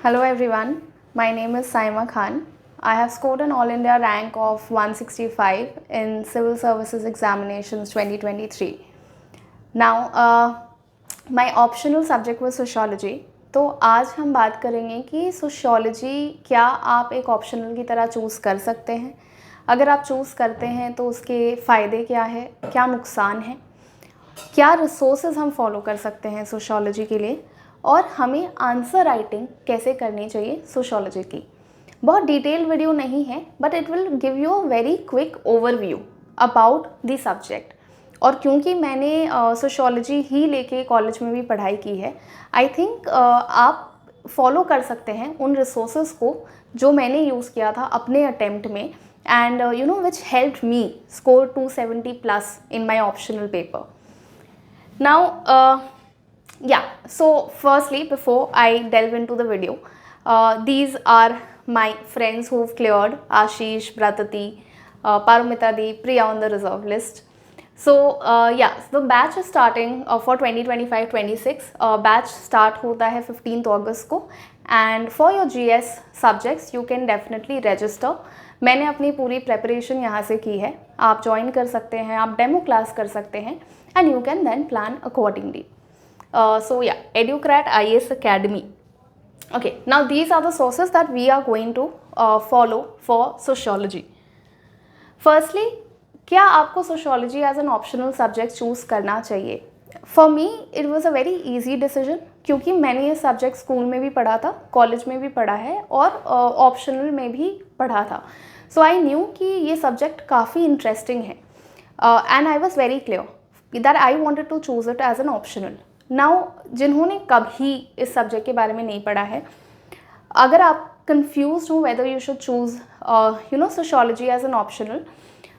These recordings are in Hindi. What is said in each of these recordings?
Hello everyone, my name is Saima Khan. I have scored an All India rank of 165 in Civil Services Examinations 2023. Now, my optional subject was Sociology. तो आज हम बात करेंगे कि सोशियोलॉजी क्या आप एक ऑप्शनल की तरह चूज़ कर सकते हैं। अगर आप चूज़ करते हैं तो उसके फ़ायदे क्या है, क्या नुकसान है, क्या रिसोर्सेज हम फॉलो कर सकते हैं सोशियोलॉजी के लिए, और हमें आंसर राइटिंग कैसे करनी चाहिए सोशियोलॉजी की। बहुत डिटेल वीडियो नहीं है, but it will give you a very quick overview about the subject. और क्योंकि मैंने सोशियोलॉजी ही लेके कॉलेज में भी पढ़ाई की है, आई थिंक आप फॉलो कर सकते हैं उन रिसोर्सेज को जो मैंने यूज़ किया था अपने अटेम्प्ट में, and you know which helped me score 270+ in my optional paper. Now, yeah, so firstly, before I delve into the video, these are my friends who've cleared: Ashish, Bratati, Parumita Di, Priya on the reserve list. So yeah, the batch is starting for 2025-26. Batch start होता है 15th August को, and for your GS subjects you can definitely register. मैंने अपनी पूरी प्रेपरेशन यहाँ से की है, आप ज्वाइन कर सकते हैं, आप डेमो क्लास कर सकते हैं, and you can then plan accordingly. So yeah, Educrat IAS Academy. Okay, now these are the sources that we are going to follow for sociology. Firstly, क्या आपको sociology as an optional subject choose करना चाहिए? For me it was a very easy decision, क्योंकि मैंने ये सब्जेक्ट स्कूल में भी पढ़ा था, कॉलेज में भी पढ़ा है और ऑप्शनल में भी पढ़ा था. सो आई न्यू कि ये सब्जेक्ट काफ़ी इंटरेस्टिंग है, and I was very clear that I wanted to choose it as an optional. Now, जिन्होंने कभी इस सब्जेक्ट के बारे में नहीं पढ़ा है, अगर आप कंफ्यूज हो whether you should choose sociology as an optional,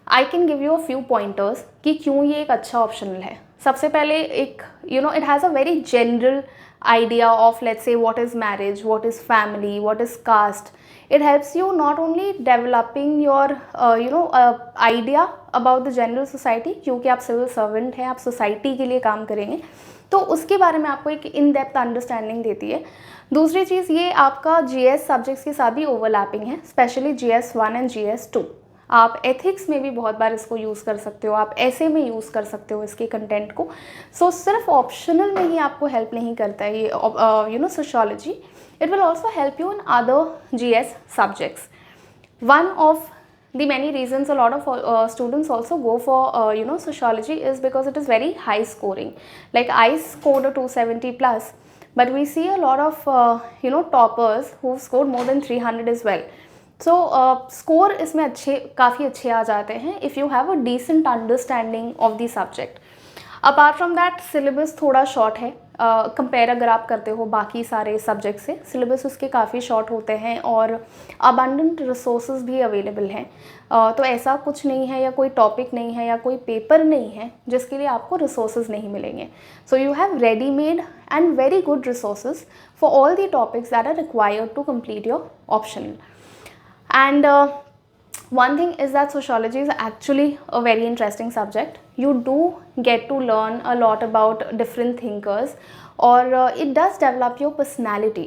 I can give you a few pointers कि क्यों ये एक अच्छा ऑप्शनल है. सबसे पहले एक it has a very general idea of, let's say, what is marriage, what is family, what is caste. It helps you not only developing your idea about the general society, क्योंकि आप सिविल सर्वेंट हैं, आप सोसाइटी के लिए काम करेंगे, तो उसके बारे में आपको एक इन डेप्थ अंडरस्टैंडिंग देती है. दूसरी चीज़, ये आपका GS सब्जेक्ट्स के साथ भी ओवरलैपिंग है, स्पेशली GS1 एंड GS2. आप एथिक्स में भी बहुत बार इसको यूज़ कर सकते हो, आप ऐसे में यूज़ कर सकते हो इसके कंटेंट को. सो सिर्फ ऑप्शनल में ही आपको हेल्प नहीं करता है ये sociology. It will also help you in other GS subjects. One of the many reasons a lot of students also go for sociology is because it is very high scoring. Like I scored a 270+, but we see a lot of toppers who've scored more than 300 as well. So score इसमें काफ़ी अच्छे आ जाते हैं if you have a decent understanding of the subject. Apart from that, syllabus थोड़ा शॉर्ट है कंपेयर अगर आप करते हो बाकी सारे सब्जेक्ट से. सिलेबस उसके काफ़ी शॉर्ट होते हैं और अबंडेंट रिसोर्सेज भी अवेलेबल हैं. तो ऐसा कुछ नहीं है, या कोई टॉपिक नहीं है, या कोई पेपर नहीं है जिसके लिए आपको रिसोर्सेज नहीं मिलेंगे. So you have readymade and very good resources for all the topics that are required to complete your optional. And one thing is that sociology is actually a very interesting subject. You do get to learn a lot about different thinkers, or it does develop your personality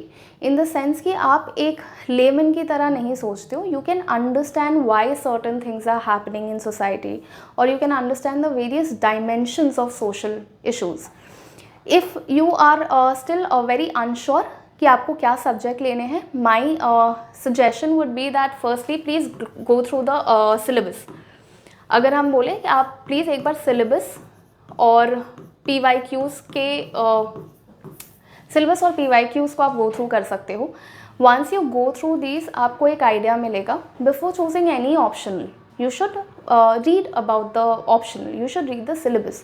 in the sense कि आप एक layman की तरह नहीं सोचते हो. You can understand why certain things are happening in society, or you can understand the various dimensions of social issues. If you are still very unsure कि आपको क्या सब्जेक्ट लेने हैं, my suggestion would be that firstly please go through the syllabus. अगर हम बोलें कि आप प्लीज़ एक बार सिलेबस और PYQs के सिलेबस और PYQs को आप गो थ्रू कर सकते हो. Once you go through these, आपको एक आइडिया मिलेगा. Before choosing any optional, you should read about the optional, you should read the syllabus.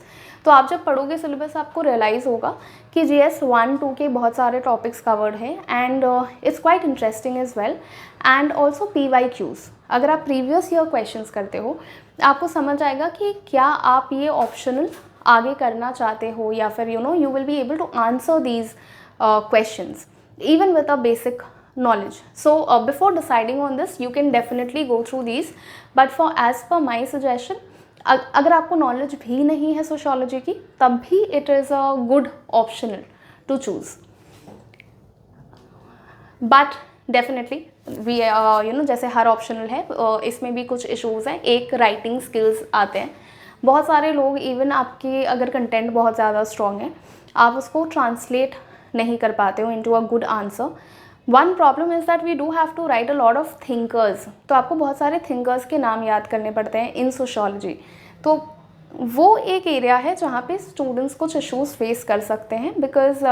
तो आप जब पढ़ोगे सिलेबस, आपको रियलाइज़ होगा कि GS1-2 के बहुत सारे टॉपिक्स कवर्ड हैं, and it's quite interesting as well. And also PYQs, अगर आप प्रीवियस ईयर क्वेश्चंस करते हो, आपको समझ आएगा कि क्या आप ये ऑप्शनल आगे करना चाहते हो, या फिर you will be able to answer these questions even with a basic knowledge. So before deciding on this, you can definitely go through these, but for as per my suggestion, अगर आपको नॉलेज भी नहीं है सोशियोलॉजी की, तब भी it is a good optional to choose. But definitely we जैसे हर ऑप्शनल है, इसमें भी कुछ इश्यूज़ हैं. एक राइटिंग स्किल्स आते हैं. बहुत सारे लोग इवन आपकी अगर कंटेंट बहुत ज़्यादा स्ट्रॉन्ग है, आप उसको ट्रांसलेट नहीं कर पाते हो into a good answer. One problem is that we do have to write a lot of thinkers. तो आपको बहुत सारे थिंकर्स के नाम याद करने पड़ते हैं इन सोशियोलॉजी. तो वो एक एरिया है जहाँ पे स्टूडेंट्स कुछ इश्यूज़ फेस कर सकते हैं, बिकॉज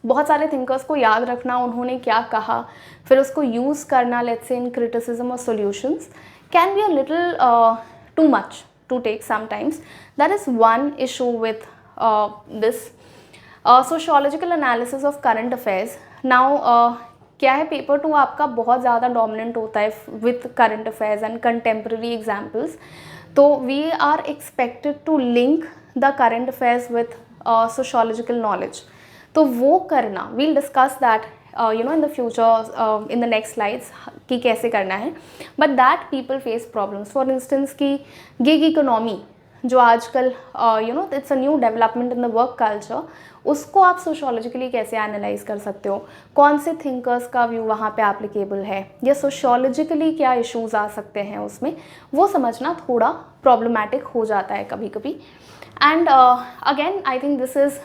बहुत सारे थिंकर्स को याद रखना, उन्होंने क्या कहा, फिर उसको यूज़ करना लेट्स से इन क्रिटिसिज्म और solutions can be a little too much to take sometimes. That is one issue with this sociological analysis of current affairs. Now क्या है, पेपर 2 आपका बहुत ज़्यादा डोमिनेंट होता है with current affairs and contemporary examples. तो we are expected to link the current affairs with sociological knowledge. तो वो करना, we'll discuss that in the future in the next slides कि कैसे करना है. But that people face problems. For instance की गिग इकोनॉमी जो आजकल it's a new development in the work culture, उसको आप सोशियोलॉजिकली कैसे एनालाइज कर सकते हो, कौन से थिंकर्स का व्यू वहाँ पे एप्लीकेबल है, या सोशियोलॉजिकली क्या इश्यूज आ सकते हैं उसमें, वो समझना थोड़ा प्रॉब्लमैटिक हो जाता है कभी कभी. And again, I think this is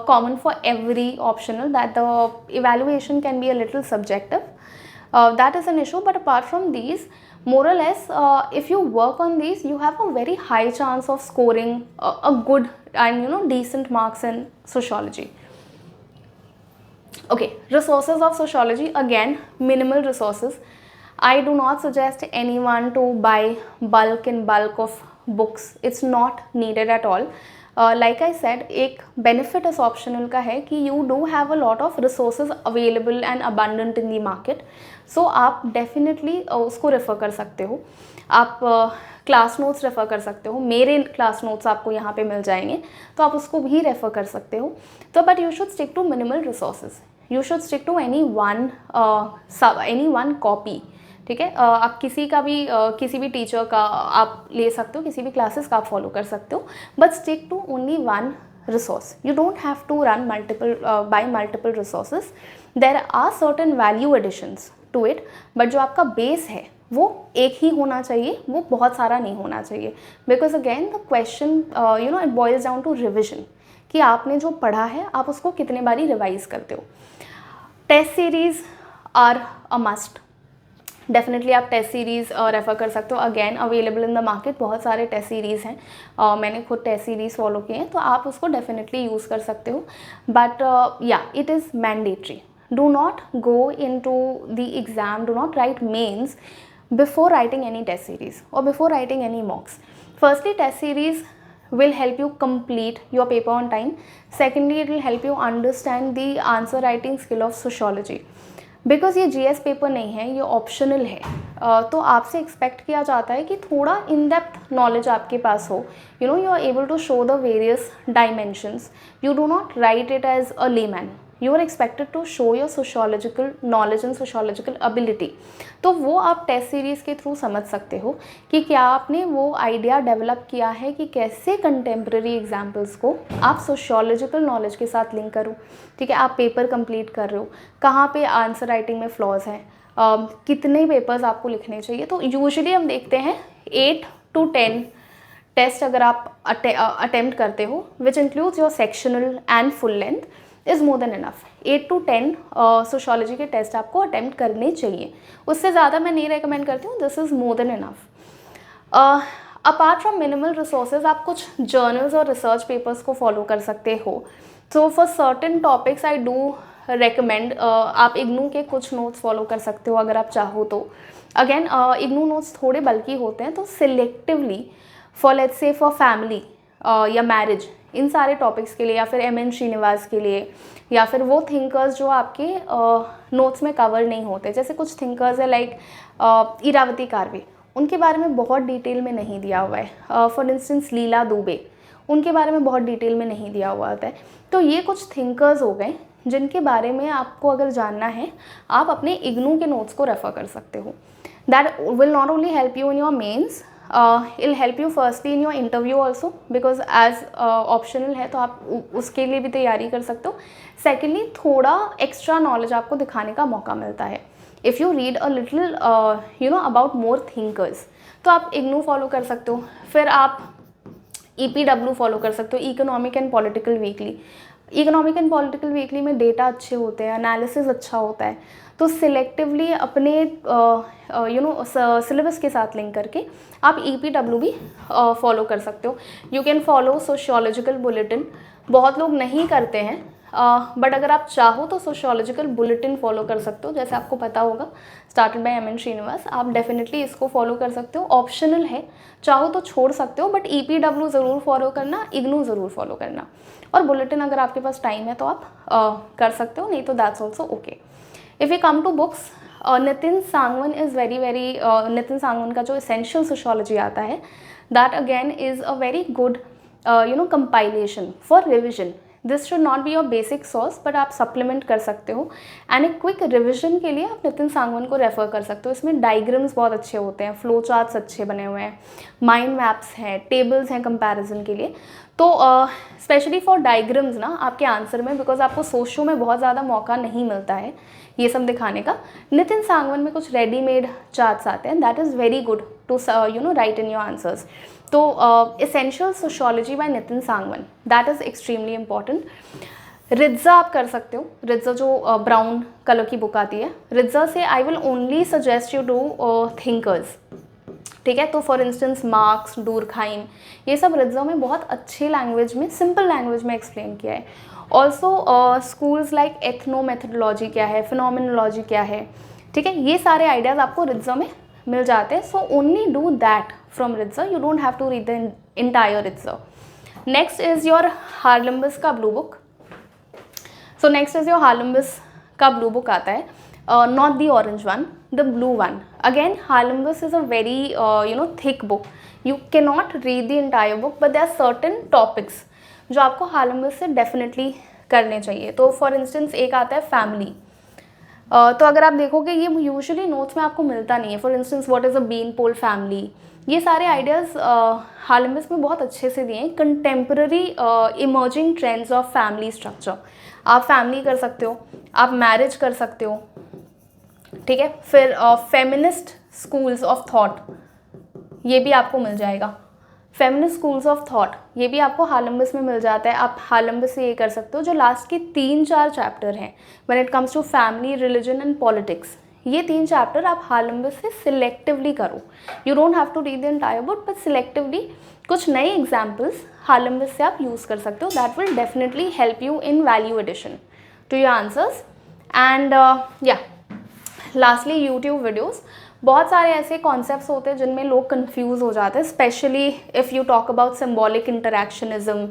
common for every optional, that the evaluation can be a little subjective. That is an issue, but apart from these, more or less, if you work on these, you have a very high chance of scoring a good and decent marks in sociology. Okay, resources of sociology, again, minimal resources. I do not suggest anyone to buy bulk of books. It's not needed at all. Like I said, एक benefit इस optional का है कि you do have a lot of resources available and abundant in the market. So आप definitely उसको रेफ़र कर सकते हो. आप क्लास नोट्स रेफ़र कर सकते हो. मेरे क्लास नोट्स आपको यहाँ पे मिल जाएंगे, तो आप उसको भी रेफ़र कर सकते हो. तो but you should stick to minimal resources. You should stick to any one copy. ठीक है, आप किसी भी टीचर का आप ले सकते हो, किसी भी क्लासेस का आप फॉलो कर सकते हो, but stick to only one resource. You don't have to run by multiple resources. There are certain value additions to it, but जो आपका बेस है वो एक ही होना चाहिए, वो बहुत सारा नहीं होना चाहिए. Because again the question it boils down to revision, कि आपने जो पढ़ा है आप उसको कितने बारी रिवाइज करते हो. Test series are a must. Definitely आप टेस्ट सीरीज़ रेफ़र कर सकते हो. Again available in the market बहुत सारे टेस्ट सीरीज़ हैं. मैंने खुद टेस्ट सीरीज़ फॉलो किए हैं, तो आप उसको डेफिनेटली यूज़ कर सकते हो. But yeah, it is mandatory. Do not go into the exam, do not write mains before writing any test series or before writing any mocks. Firstly, test series will help you complete your paper on time. Secondly, it will help you understand the answer writing skill of sociology. Because ये जीएस पेपर नहीं है, ये ऑप्शनल है. तो आपसे एक्सपेक्ट किया जाता है कि थोड़ा इन डेप्थ नॉलेज आपके पास हो. You are able to show the various dimensions. You do not write it as a layman. You are expected to show your sociological knowledge and sociological ability. तो वो आप टेस्ट सीरीज़ के थ्रू समझ सकते हो कि क्या आपने वो आइडिया डेवलप किया है कि कैसे कंटेम्प्रेरी एग्जाम्पल्स को आप सोशियोलॉजिकल नॉलेज के साथ लिंक करो. ठीक है, आप पेपर कंप्लीट कर रहे हो, कहाँ पे आंसर राइटिंग में फ्लॉज हैं, कितने पेपर्स आपको लिखने चाहिए. तो यूजुअली हम देखते हैं 8 to 10 टेस्ट अगर आप अटेम्प्ट करते हो, which includes your sectional and full length, is more than enough. 8 to 10 sociology के टेस्ट आपको अटेम्प्ट करने चाहिए. उससे ज़्यादा मैं नहीं रिकमेंड करती हूँ. This is more than enough. Apart from minimal resources, आप कुछ जर्नल्स और रिसर्च पेपर्स को फॉलो कर सकते हो. So for certain topics I do recommend, आप इग्नू के कुछ नोट्स फॉलो कर सकते हो अगर आप चाहो तो. अगेन इग्नू नोट्स थोड़े बल्कि होते हैं, तो selectively for let's say for family या मैरिज, इन सारे टॉपिक्स के लिए, या फिर एम.एन. श्रीनिवास के लिए, या फिर वो थिंकर्स जो आपके नोट्स में कवर नहीं होते. जैसे कुछ थिंकर्स है लाइक इरावती कार्वे, उनके बारे में बहुत डिटेल में नहीं दिया हुआ है. फॉर इंस्टेंस लीला दुबे, उनके बारे में बहुत डिटेल में नहीं दिया हुआ होता है. तो ये कुछ थिंकर्स हो गए जिनके बारे में आपको अगर जानना है, आप अपने इग्नू के नोट्स को रेफ़र कर सकते हो. That will not only help you in your mains, it'll help you firstly in your interview also, because as optional है तो आप उसके लिए भी तैयारी कर सकते हो. सेकेंडली थोड़ा एक्स्ट्रा नॉलेज आपको दिखाने का मौका मिलता है. If you read a little about more thinkers, तो आप इग्नू फॉलो कर सकते हो. फिर आप EPW फॉलो कर सकते हो, economic and political weekly. Economic and political weekly में डेटा अच्छे होते हैं, एनालिसिस अच्छा होता है. तो सिलेक्टिवली अपने सिलेबस के साथ लिंक करके आप EPW भी फॉलो कर सकते हो. You can follow sociological bulletin. बहुत लोग नहीं करते हैं, बट अगर आप चाहो तो सोशियोलॉजिकल बुलेटिन फॉलो कर सकते हो. जैसे आपको पता होगा, स्टार्टेड बाय MN श्रीनिवास. आप डेफिनेटली इसको फॉलो कर सकते हो. ऑप्शनल है, चाहो तो छोड़ सकते हो, बट EPW ज़रूर फॉलो करना, इग्नू ज़रूर फॉलो करना. और बुलेटिन अगर आपके पास टाइम है तो आप कर सकते हो, नहीं तो that's also okay. If you come to books, Nitin Sangwan is very Nitin Sangwan का जो एसेंशियल सोशियोलॉजी आता है, that again is a very good compilation for revision. This should not be your basic source, but आप सप्लीमेंट कर सकते हो. एंड एक क्विक रिविजन के लिए आप नितिन सांगवन को रेफर कर सकते हो. इसमें डायग्राम्स बहुत अच्छे होते हैं, फ्लो चार्ट्स अच्छे बने हुए हैं, माइंड मैप्स हैं, टेबल्स हैं कंपैरिजन के लिए. तो स्पेशली फॉर डायग्राम्स ना आपके आंसर में, बिकॉज आपको सोशो में बहुत ज़्यादा मौका नहीं मिलता है ये सब दिखाने का. नितिन सांगवन में कुछ रेडीमेड चार्ट्स आते हैं, that is very good to write in your answers. तो essential sociology by Nitin Sangwan, that is extremely important. Ritzer आप कर सकते हो. रित्ज़ा जो ब्राउन कलर की बुक आती है, रित्ज़ा से I will only suggest you do thinkers. ठीक है, तो फॉर इंस्टेंस मार्क्स, डूरखाइम, ये सब रित्ज़ा में बहुत अच्छी लैंग्वेज में, सिंपल लैंग्वेज में एक्सप्लेन किया है. ऑल्सो स्कूल्स लाइक एथनोमेथोडोलॉजी क्या है, फिनोमिनोलॉजी क्या है, ठीक है, ये सारे आइडियाज़ आपको रित्ज़ा में मिल जाते हैं. So only do that from Ritzer, you don't have to read the entire Ritzer. Next is your Haralambos का blue book. So next is your Haralambos का ब्लू बुक आता है, not the orange one, the blue one. Again, Harlembus is a very thick book. You cannot read the entire book, but there are certain topics जो आपको Harlembus से definitely करने चाहिए. तो फॉर इंस्टेंस एक आता है फैमिली. तो अगर आप देखोगे ये यूजुअली नोट्स में आपको मिलता नहीं है. For instance what is a beanpole family, ये सारे आइडियाज़ Harlembus में बहुत अच्छे से दिए हैं. Contemporary emerging trends of family structure, आप फैमिली कर सकते हो, आप मैरिज कर सकते हो. ठीक है, फिर फेमिनिस्ट स्कूल्स ऑफ थॉट, ये भी आपको मिल जाएगा. फेमिनिस्ट स्कूल्स ऑफ थॉट ये भी आपको Harlembus में मिल जाता है. आप Harlembus से ये कर सकते हो. जो लास्ट के 3-4 चैप्टर हैं when it comes to family, religion and politics, ये 3 चैप्टर आप Harlembus से सिलेक्टिवली करो. You don't have to read the entire book, but selectively कुछ नए एग्जाम्पल्स Harlembus से आप यूज़ कर सकते हो. That will definitely help you in value addition to your answers. And yeah lastly YouTube videos. बहुत सारे ऐसे कॉन्सेप्ट्स होते हैं जिनमें लोग कंफ्यूज हो जाते हैं, specially if you talk about symbolic interactionism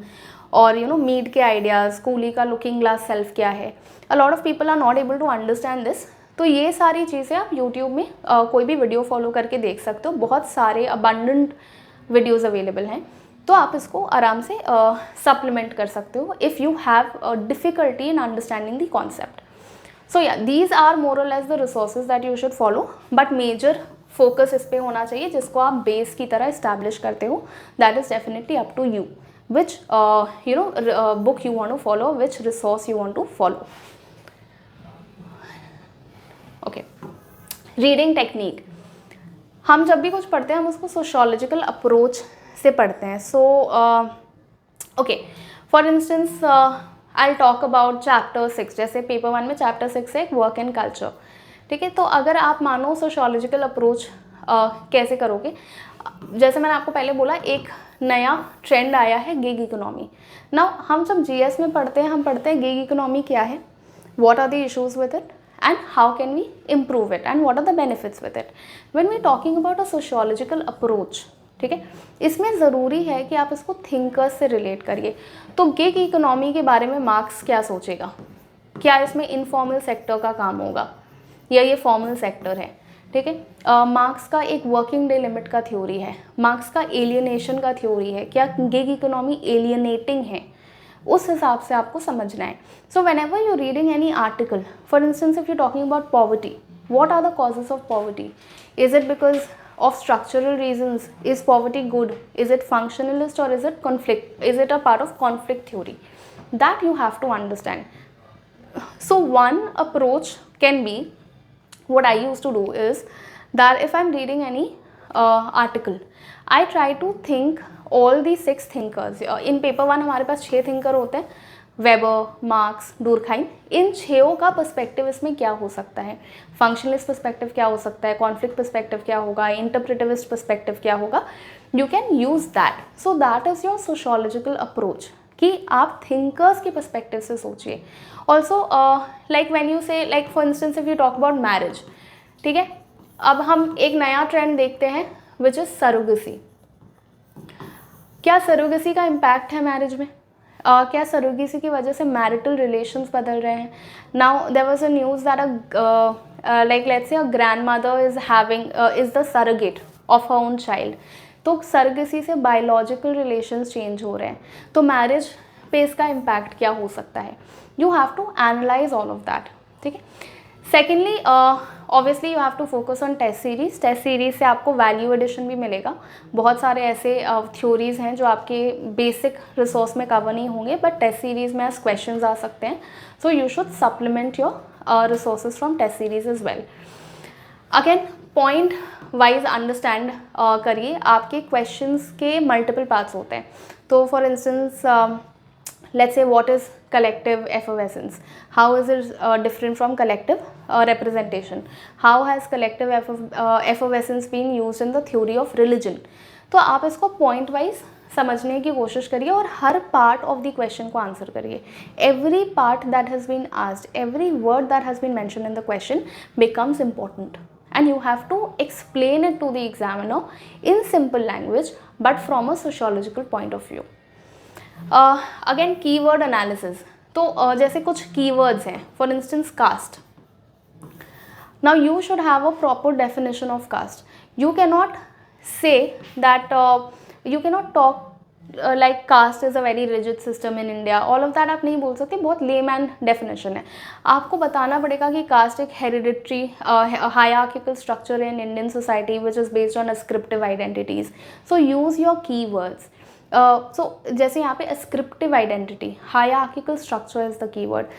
और मीड के आइडियाज़, कूली का लुकिंग ग्लास सेल्फ क्या है. A lot of people are not able to understand this. तो ये सारी चीज़ें आप यूट्यूब में कोई भी वीडियो फॉलो करके देख सकते हो. बहुत सारे अबंडेंट वीडियोज़ अवेलेबल हैं, तो आप इसको आराम से सप्लीमेंट कर सकते हो if you have difficulty in understanding the concept. So yeah, these are more or less the resources that you should follow, but major focus इस पे होना चाहिए जिसको आप बेस की तरह establish करते हो. That is definitely up to you, which book you want to follow, which resource you want to follow. Okay, reading technique. हम जब भी कुछ पढ़ते हैं हम उसको sociological approach से पढ़ते हैं. So okay, for instance I'll talk about chapter 6. जैसे पेपर 1 में chapter 6 है वर्क एंड कल्चर. ठीक है, तो अगर आप मानो सोशियोलॉजिकल अप्रोच कैसे करोगे, जैसे मैंने आपको पहले बोला एक नया ट्रेंड आया है गिग इकोनॉमी. नाउ हम जब GS में पढ़ते हैं हम पढ़ते हैं गिग इकोनॉमी क्या है, what are the issues with it and how can we improve it and what are the benefits with it. When we talking about a sociological approach, ठीक है, इसमें ज़रूरी है कि आप इसको थिंकर्स से रिलेट करिए. तो गिग इकोनॉमी के बारे में मार्क्स क्या सोचेगा, क्या इसमें इनफॉर्मल सेक्टर का काम होगा या ये फॉर्मल सेक्टर है. ठीक है, मार्क्स का एक वर्किंग डे लिमिट का थ्योरी है, मार्क्स का एलियनेशन का थ्योरी है, क्या गिग इकोनॉमी एलियनेटिंग है, उस हिसाब से आपको समझना है. So when ever you reading any article, for instance if you talking about poverty, what are the causes of poverty? Is it because of structural reasons. Is poverty good? Is it functionalist or is it conflict? Is it a part of conflict theory? That you have to understand. So one approach can be, what I used to do is that if I'm reading any article, I try to think all the 6 thinkers. In paper 1 हमारे पास 6 थिंकर होते हैं, वेबर, मार्क्स, डुरखाइम. इन 6 का पर्सपेक्टिव इसमें क्या हो सकता है, फंक्शनलिस्ट पर्सपेक्टिव क्या हो सकता है, कॉन्फ्लिक्ट पर्सपेक्टिव क्या होगा, इंटरप्रेटिविस्ट पर्सपेक्टिव क्या होगा. You can use that. So that is your sociological approach कि आप थिंकर्स के पर्सपेक्टिव से सोचिए. ऑल्सो लाइक व्हेन यू से, like for instance if you talk about marriage, ठीक है, अब हम एक नया ट्रेंड देखते हैं विच इज़ सरोगेसी. क्या सरोगेसी का इम्पैक्ट है मैरिज में? क्या सरोगेसी की वजह से मैरिटल रिलेशंस बदल रहे हैं? Now there was a news that like let's say a grandmother is the surrogate of her own child. तो सरोगेसी से बायोलॉजिकल रिलेशंस चेंज हो रहे हैं. तो मैरिज पे इसका इम्पैक्ट क्या हो सकता है? You have to analyse all of that. ठीक है. Secondly, obviously you have to focus on test series. Test series से आपको वैल्यू एडिशन भी मिलेगा. बहुत सारे ऐसे थ्योरीज हैं जो आपके बेसिक रिसोर्स में कवर नहीं होंगे, बट टेस्ट सीरीज में एज क्वेश्चंस आ सकते हैं. So you should supplement your resources from test series as well. Again point wise understand करिए. आपके क्वेश्चंस के मल्टीपल पार्ट्स होते हैं. तो for instance let's say what is collective effervescence, how is it different from collective representation, how has collective effervescence been used in the theory of religion. तो आप इसको पॉइंट वाइज समझने की कोशिश करिए और हर पार्ट ऑफ द क्वेश्चन को आंसर करिए. Every part that has been asked, every word that has been mentioned in the question becomes important and you have to explain it to the examiner in simple language but from a sociological point of view. Again keyword analysis. तो जैसे कुछ कीवर्ड्स हैं, for instance caste. Now you should have a proper definition of caste. You can not say that, you can not talk like caste is a very rigid system in India. All of that आप नहीं बोल सकते. बहुत लेमैन डेफिनेशन है. आपको बताना पड़ेगा कि कास्ट एक हेरिडिटरी हायरार्किकल स्ट्रक्चर है in Indian society which is based on ascriptive identities. So use your keywords. जैसे यहाँ पे ascriptive identity, hierarchical structure is the keyword.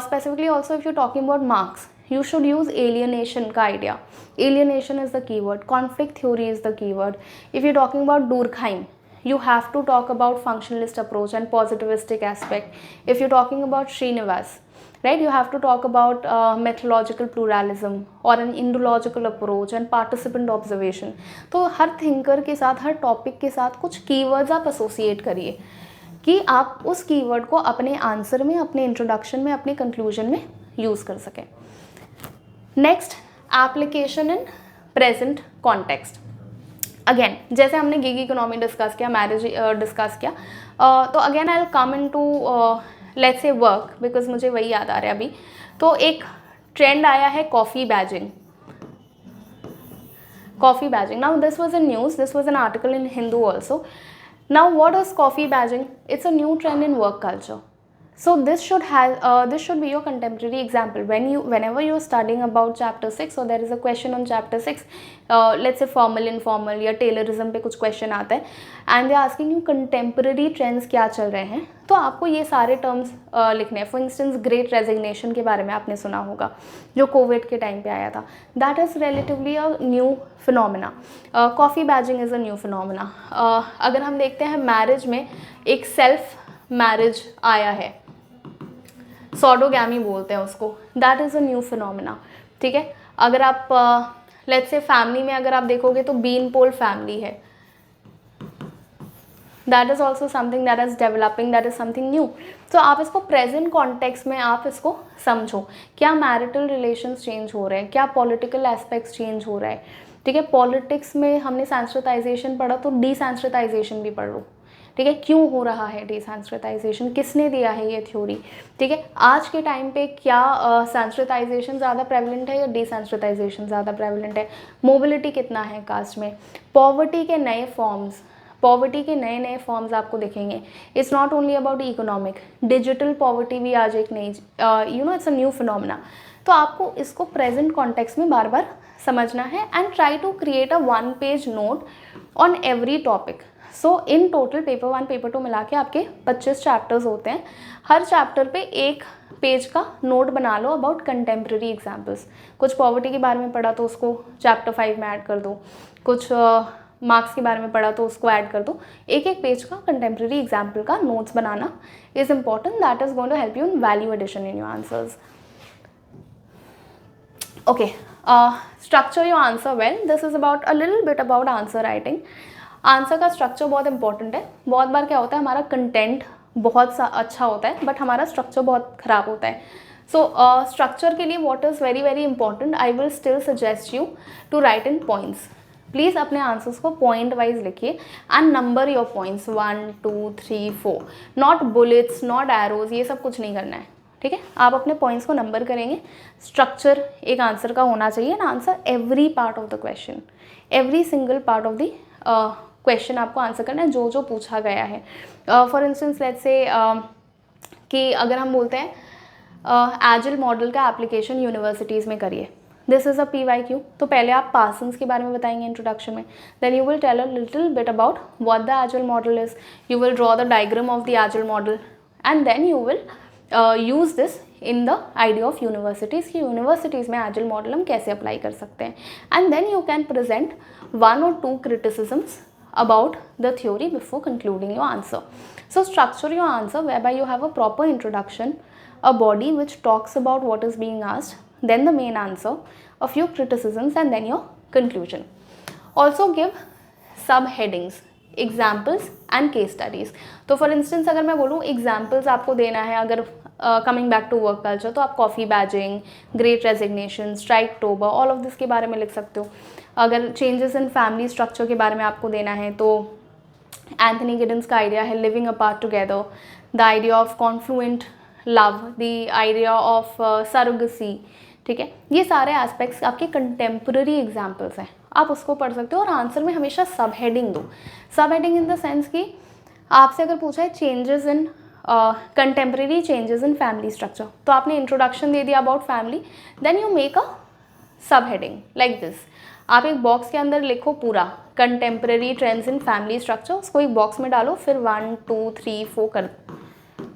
Specifically also if you're talking about Marx, you should use alienation का idea. Alienation is the keyword. Conflict theory is the keyword. If you're talking about Durkheim, you have to talk about functionalist approach and positivistic aspect. If you're talking about Srinivas, right, you have to talk about methodological pluralism or an indological approach and participant observation. तो हर थिंकर के साथ, हर टॉपिक के साथ कुछ कीवर्ड्स आप एसोसिएट करिए कि आप उस कीवर्ड को अपने आंसर में, अपने इंट्रोडक्शन में, अपने कंक्लूजन में यूज़ कर सकें. Next, application in present context. Again जैसे हमने गिग इकोनॉमी डिस्कस किया, मैरिज डिस्कस किया, तो again I will come in to let's say work, because मुझे वही याद आ रहा है अभी. तो एक ट्रेंड आया है coffee badging. Coffee badging. Now this was a news, this was an article in Hindu also. Now what is coffee badging? It's a new trend in work culture. So this should be your contemporary example whenever you are studying about chapter 6 or there is a question on chapter 6, let's say formal, informal या taylorism पे कुछ question आता है and they are asking you contemporary trends क्या चल रहे हैं, तो आपको ये सारे terms लिखने हैं. For instance, great resignation के बारे में आपने सुना होगा जो कोविड के टाइम पे आया था. That is relatively a new phenomena. Coffee badging is a new phenomena. अगर हम देखते हैं मैरिज में एक सेल्फ मैरिज आया है, सॉडोगैमी बोलते हैं उसको. That is a new phenomena. ठीक है. अगर आप लेट्स से फैमिली में अगर आप देखोगे तो बीन पोल फैमिली है. That is also something that is developing, that is something new. तो आप इसको प्रेजेंट कॉन्टेक्स्ट में आप इसको समझो. क्या मैरिटल रिलेशंस चेंज हो रहे हैं, क्या पॉलिटिकल एस्पेक्ट्स चेंज हो रहा है. ठीक है. पॉलिटिक्स में हमने सैंस्क्रिटाइजेशन पढ़ा, तो डीसैंस्क्रिटाइजेशन भी पढ़ लो. ठीक है. क्यों हो रहा है डीसैंस्क्रिटाइजेशन, किसने दिया है ये थ्योरी. ठीक है. आज के टाइम पे क्या सैंस्क्रिटाइजेशन ज़्यादा प्रेवलेंट है या डीसैंस्क्रिटाइजेशन ज़्यादा प्रेवलेंट है. मोबिलिटी कितना है कास्ट में. पॉवर्टी के नए फॉर्म्स, पॉवर्टी के नए नए फॉर्म्स आपको दिखेंगे. It's not only about economic, digital poverty भी आज एक नई इट्स अ न्यू फिनोमिना. तो आपको इसको प्रेजेंट कॉन्टेक्स्ट में बार बार समझना है and try to create a 1 page note on every topic. So in total paper 1 paper 2 मिला के आपके 25 चैप्टर्स होते हैं. हर चैप्टर पे एक पेज का नोट बना लो अबाउट कंटेम्प्रेरी एग्जाम्पल्स. कुछ पॉवर्टी के बारे में पढ़ा तो उसको चैप्टर 5 में ऐड कर दो, कुछ मार्क्स के बारे में पढ़ा तो उसको ऐड कर दो. एक एक पेज का कंटेम्प्रेरी एग्जाम्पल का नोट्स बनाना is important. That is going to help you in value addition in your answers. Okay, structure your answer well. This is about a little bit about answer writing. Answer का स्ट्रक्चर बहुत इंपॉर्टेंट है. बहुत बार क्या होता है, हमारा कंटेंट बहुत अच्छा होता है बट हमारा स्ट्रक्चर बहुत ख़राब होता है. सो स्ट्रक्चर के लिए what is very very important, I will still suggest you to write in points. Please अपने आंसर्स को पॉइंट वाइज लिखिए and number your points 1 2 3 4. Not bullets, not arrows, ये सब कुछ नहीं करना है. ठीक है, आप अपने पॉइंट्स को नंबर करेंगे. स्ट्रक्चर एक आंसर का होना चाहिए and answer every part of the question, every single part of the question आपको आंसर करना है जो जो पूछा गया है. फॉर इंस्टेंस लेट्स से कि अगर हम बोलते हैं एजिल मॉडल का एप्लीकेशन यूनिवर्सिटीज़ में करिए, दिस इज़ अ PYQ. तो पहले आप पार्सन्स के बारे में बताएंगे इंट्रोडक्शन में. Then you will tell a little bit about what the agile model is. You will draw the diagram of the agile model and then you will use this in the idea of universities कि यूनिवर्सिटीज़ में एजिल मॉडल हम कैसे अप्लाई कर सकते हैं. And then you can present 1 or 2 criticisms about the theory before concluding your answer. So structure your answer whereby you have a proper introduction, a body which talks about what is being asked, then the main answer, a few criticisms and then your conclusion. Also give subheadings, examples and case studies. तो for instance अगर मैं बोलूँ examples आपको देना है, अगर coming back to work culture तो आप coffee badging, great resignation, Striketober, all of this के बारे में लिख सकते हो. अगर चेंजेस इन फैमिली स्ट्रक्चर के बारे में आपको देना है तो एंथनी गिडन्स का आइडिया है living apart together, the idea of confluent love, the idea of surrogacy. ठीक है, ये सारे एस्पेक्ट्स आपके कंटेम्प्रेरी एग्जाम्पल्स हैं, आप उसको पढ़ सकते हो. और आंसर में हमेशा सब हेडिंग दो. सब हेडिंग इन द सेंस कि आपसे अगर पूछा है changes in contemporary changes in family structure, तो आपने इंट्रोडक्शन दे दिया about family, then you make a sub heading like this. आप एक बॉक्स के अंदर लिखो पूरा contemporary trends in family structure, उसको एक बॉक्स में डालो, फिर 1 2 3 4 कर.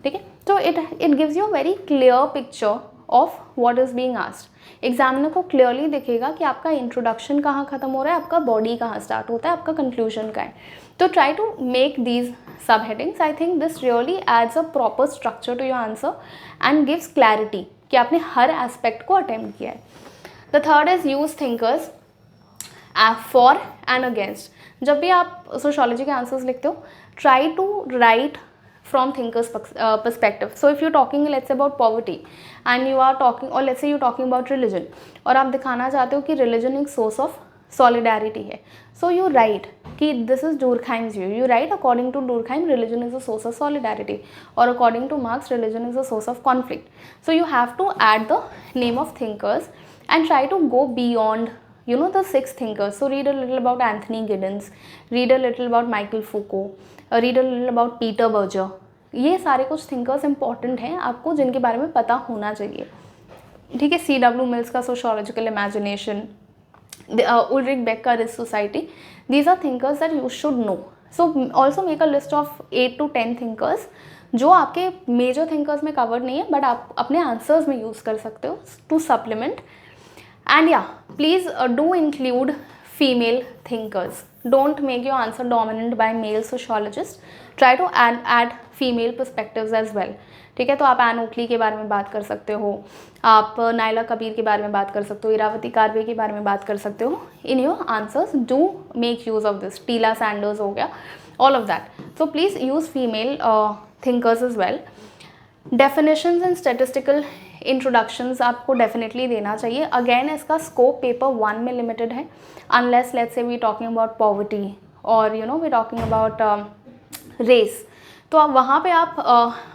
ठीक है, तो it gives you a very clear picture of what is being asked. Examiner को क्लियरली दिखेगा कि आपका इंट्रोडक्शन कहाँ खत्म हो रहा है, आपका बॉडी कहाँ स्टार्ट होता है, आपका कंक्लूजन का है. तो try to make these sub headings. I think this really adds a proper structure to your answer and gives clarity कि आपने हर एस्पेक्ट को अटेम्प्ट किया है. The third is use thinkers for and against. जब भी आप सोशियोलॉजी के आंसर्स लिखते हो, try to write from thinkers perspective. So if you're talking let's say about poverty and you are talking, or let's say you're talking about religion, और आप दिखाना चाहते हो कि religion एक source of solidarity है, so you write कि this is Durkheim's view. You write according to Durkheim religion is a source of solidarity, or according to Marx religion is a source of conflict. So you have to add the name of thinkers and try to go beyond the 6 thinkers. So read a little about Anthony Giddens, read a little about Michael Foucault, read a little about Peter Berger. ये सारे कुछ थिंकर्स इंपॉर्टेंट हैं आपको जिनके बारे में पता होना चाहिए. ठीक है, C.W. मिल्स का सोशियोलॉजिकल इमेजिनेशन, उल्रिक बेक का risk society, these are thinkers that you should know. So also make a list of 8 to 10 thinkers जो आपके मेजर थिंकर्स में कवर नहीं है बट आप अपने आंसर्स में यूज़ कर सकते हो to supplement. And yeah, please do include female thinkers. Don't make your answer dominant by male sociologists. Try to add female perspectives as well. ठीक है, तो आप एन ओखली के बारे में बात कर सकते हो, आप नायला कबीर के बारे में बात कर सकते हो, इरावती कार्वे के बारे में बात कर सकते हो. In your answers do make use of this. Tila Sanders हो गया, all of that. So please use female thinkers as well. Definitions and statistical introductions आपको डेफिनेटली देना चाहिए. अगेन इसका स्कोप पेपर 1 में लिमिटेड है, unless let's say we talking about poverty और वी टॉकिंग अबाउट रेस. तो आप वहाँ पे आप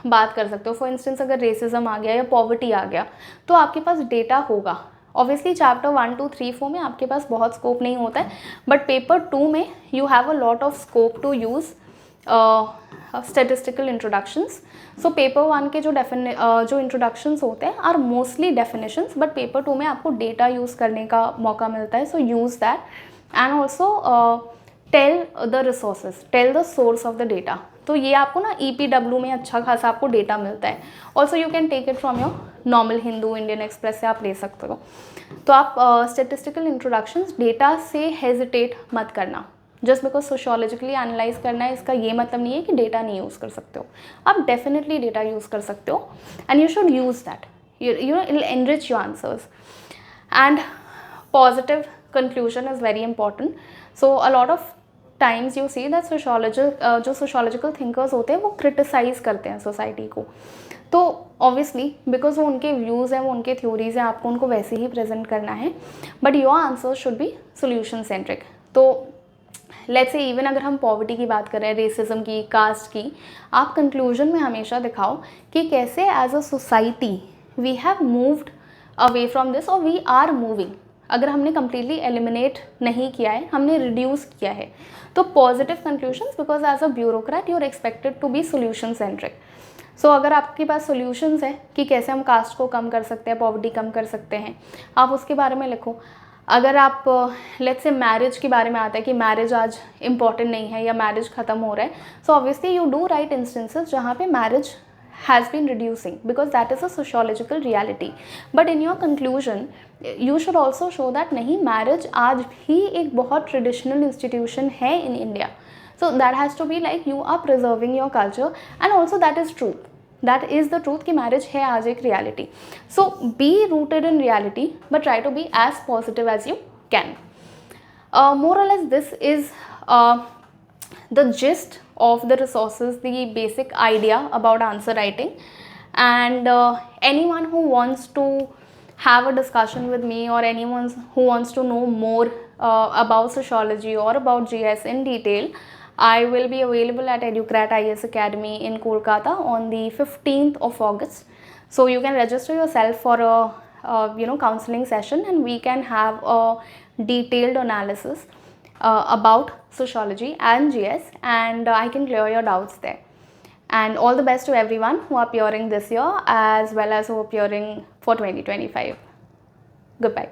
बात कर सकते हो. फॉर इंस्टेंस अगर रेसिज्म आ गया या पॉवर्टी आ गया तो आपके पास डेटा होगा. ऑब्वियसली चैप्टर 1 2 3 4 में आपके पास बहुत स्कोप नहीं होता है, बट पेपर 2 में you have a lot of scope to use statistical introductions. So paper 1 के जो इंट्रोडक्शंस होते हैं are mostly definitions, but paper 2 में आपको डेटा यूज़ करने का मौका मिलता है. So use that and also tell the resources, tell the source of the data. तो ये आपको ना EPW में अच्छा खासा आपको डेटा मिलता है. Also you can take it from your normal Hindu, Indian Express से आप ले सकते हो. तो आप स्टेटिस्टिकल इंट्रोडक्शंस, डेटा से हेजिटेट मत करना. जस्ट बिकॉज सोशोलॉजिकली एनालाइज करना है इसका ये मतलब नहीं है कि डेटा नहीं यूज़ कर सकते हो. आप डेफिनेटली डेटा यूज़ कर सकते हो and you should use that. You know it will enrich your answers. And positive conclusion is very important. So a lot of times you see that जो सोशोलॉजिकल थिंकर्स होते हैं वो क्रिटिसाइज़ करते हैं सोसाइटी को. तो ऑब्वियसली बिकॉज वो उनके व्यूज़ हैं, वो उनके थ्योरीज़ हैं, आपको उनको वैसे ही प्रेजेंट करना है. But your answer should be solution centric. तो लेट्स से इवन अगर हम पॉवर्टी की बात करें, रेसिज्म की, कास्ट की, आप कंक्लूजन में हमेशा दिखाओ कि कैसे as a society we have moved away from this और वी आर मूविंग. अगर हमने कम्प्लीटली एलिमिनेट नहीं किया है, हमने रिड्यूस किया है. तो positive conclusions, because as a bureaucrat you are expected to be solution centric. So अगर आपके पास सोल्यूशंस हैं कि कैसे हम कास्ट को कम कर सकते हैं, पॉवर्टी कम कर सकते हैं, आप उसके बारे में लिखो. अगर आप लेट्स से मैरिज के बारे में आता है कि मैरिज आज इम्पॉर्टेंट नहीं है या मैरिज ख़त्म हो रहा है, so obviously you do write instances जहाँ पे marriage has been reducing because that is a sociological reality. But in your conclusion you should also show that नहीं, मैरिज आज भी एक बहुत ट्रेडिशनल इंस्टीट्यूशन है in India. So that has to be like you are preserving your culture and also that is truth. That is the truth कि मैरिज है आज एक reality. So B rooted in reality but try to be as positive as you can. More or less this is the gist of the resources, the basic idea about answer writing. And anyone who wants to have a discussion with me or anyone who wants to know more about sociology or about GS in detail, I will be available at Educrat IS Academy in Kolkata on the 15th of August. So you can register yourself for a counseling session and we can have a detailed analysis about sociology and GS, and I can clear your doubts there. And all the best to everyone who are appearing this year as well as who are appearing for 2025. Goodbye.